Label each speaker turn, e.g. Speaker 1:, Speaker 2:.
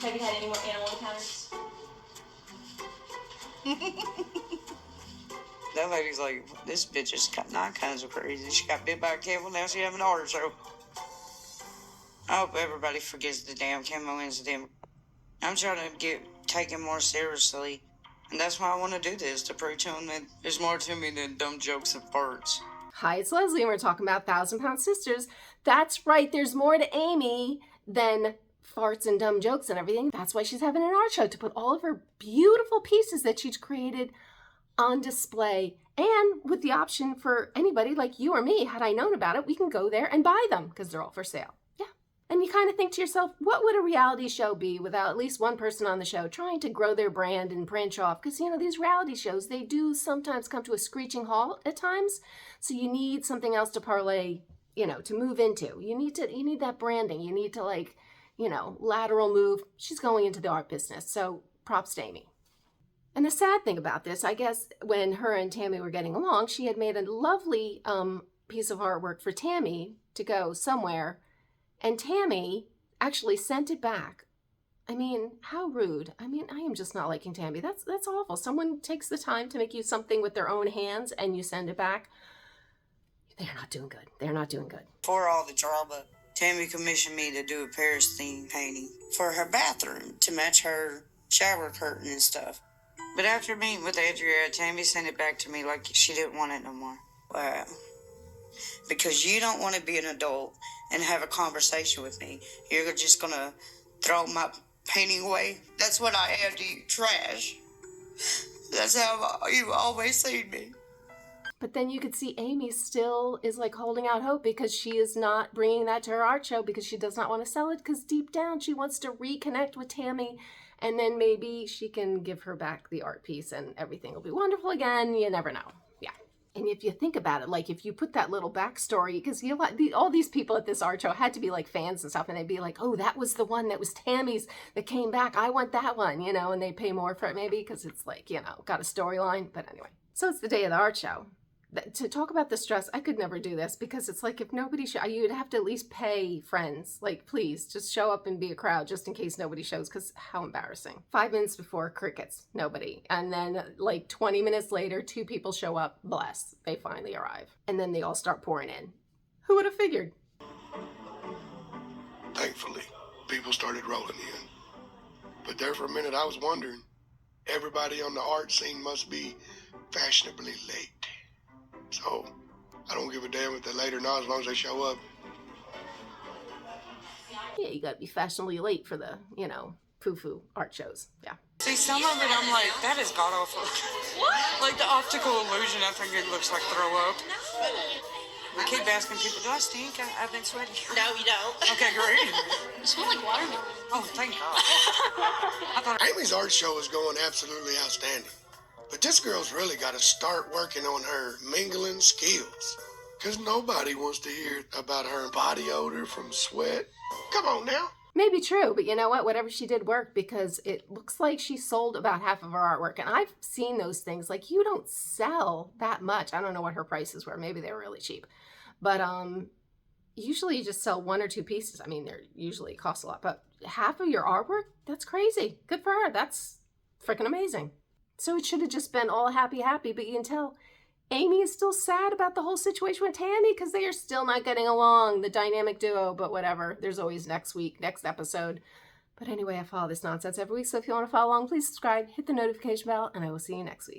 Speaker 1: Have you had any more animal encounters?
Speaker 2: That lady's like, this bitch is nine kinds of crazy. She got bit by a camel, now she having an artichoke. I hope everybody forgets the damn camo incident. I'm trying to get taken more seriously. And that's why I want to do this, to prove to them that there's more to me than dumb jokes and farts.
Speaker 3: Hi, it's Leslie, and we're talking about 1,000-Pound Sisters. That's right, there's more to Amy than farts and dumb jokes and everything. That's why she's having an art show, to put all of her beautiful pieces that she's created on display. And with the option for anybody like you or me, had I known about it, we can go there and buy them because they're all for sale. Yeah. And you kind of think to yourself, what would a reality show be without at least one person on the show trying to grow their brand and branch off? Because, you know, these reality shows, they do sometimes come to a screeching halt at times. So you need something else to parlay, you know, to move into. You need that branding. You need to, like, you know, lateral move. She's going into the art business. So props to Amy. And the sad thing about this, I guess, when her and Tammy were getting along, she had made a lovely piece of artwork for Tammy to go somewhere. And Tammy actually sent it back. I mean, how rude. I mean, I am just not liking Tammy. That's awful. Someone takes the time to make you something with their own hands and you send it back. They're not doing good. They're not doing good.
Speaker 2: For all the drama, Tammy commissioned me to do a Paris theme painting for her bathroom to match her shower curtain and stuff. But after meeting with Adria, Tammy sent it back to me like she didn't want it no more. Wow. Because you don't want to be an adult and have a conversation with me. You're just going to throw my painting away? That's what I am to you, trash. That's how you've always seen me.
Speaker 3: But then you could see Amy still is like holding out hope because she is not bringing that to her art show because she does not want to sell it, because deep down she wants to reconnect with Tammy, and then maybe she can give her back the art piece and everything will be wonderful again. You never know. Yeah. And if you think about it, like if you put that little backstory, because you all these people at this art show had to be like fans and stuff, and they'd be like, oh, that was the one that was Tammy's that came back. I want that one, you know, and they pay more for it maybe because it's like, you know, got a storyline. But anyway, so it's the day of the art show. To talk about the stress, I could never do this because it's like if nobody you'd have to at least pay friends. Like, please, just show up and be a crowd just in case nobody shows, because how embarrassing. 5 minutes before, crickets, nobody. And then like 20 minutes later, 2 people show up, bless, they finally arrive. And then they all start pouring in. Who would have figured?
Speaker 4: Thankfully, people started rolling in. But there for a minute, I was wondering, everybody on the art scene must be fashionably late. So, I don't give a damn if they're late or not as long as they show up.
Speaker 3: Yeah, you gotta be fashionably late for the, you know, foo-foo art shows. Yeah.
Speaker 2: See, some of it I'm like, that is god-awful. What? Like the optical illusion, I think it looks like throw up. We keep asking people, do I stink? I've been sweating.
Speaker 1: No, you don't.
Speaker 2: Okay, great.
Speaker 1: You smell like watermelon.
Speaker 2: Oh, thank God.
Speaker 4: Amy's art show is going absolutely outstanding. But this girl's really got to start working on her mingling skills. Because nobody wants to hear about her body odor from sweat. Come on now.
Speaker 3: Maybe true, but you know what? Whatever she did worked, because it looks like she sold about half of her artwork. And I've seen those things. Like, you don't sell that much. I don't know what her prices were. Maybe they were really cheap. But usually you just sell 1 or 2 pieces. I mean, they're usually cost a lot. But half of your artwork? That's crazy. Good for her. That's freaking amazing. So it should have just been all happy, but you can tell Amy is still sad about the whole situation with Tammy because they are still not getting along, the dynamic duo, but whatever. There's always next week, next episode. But anyway, I follow this nonsense every week, so if you want to follow along, please subscribe, hit the notification bell, and I will see you next week.